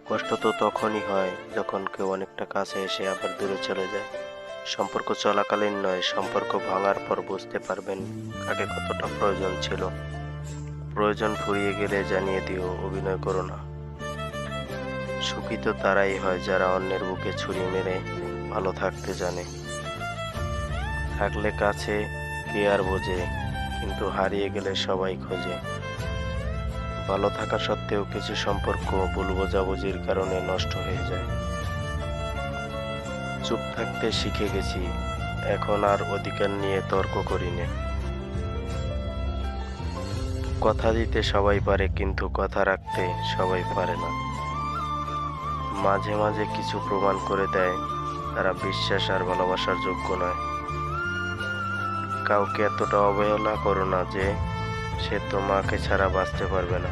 কষ্ট তো তখনই হয় যখন কেউ অনেকটা কাছে এসে আবার দূরে চলে যায়। সম্পর্ক চলাকালীন নয়, সম্পর্ক ভাঙার পর বুঝতে পারবেন কাকে কতটা প্রয়োজন ছিল। প্রয়োজন ফুরিয়ে গেলে জানিয়ে দিও, অভিনয় করো না। সুখী তো তারাই হয় যারা অন্যের বুকে ছুরি মেরে ভালো থাকতে জানে। থাকলে কাছে কে আর বোঝে, কিন্তু হারিয়ে গেলে সবাই খোঁজে। ভালো থাকা সত্ত্বেও কিছু সম্পর্ক ভুল বোঝাবুঝির কারণে নষ্ট হয়ে যায়। চুপ থাকতে শিখে গেছি, এখন আর অধিকার নিয়ে তর্ক করি না। কথা দিতে সবাই পারে, কিন্তু কথা রাখতে সবাই পারে না। মাঝে মাঝে কিছু প্রমাণ করে দেয় তারা বিশ্বাস আর ভালোবাসার যোগ্য নয়। কাউকে এতটা অবহেলা করো না যে সে তোমাকে ছাড়া বাঁচতে পারবে না।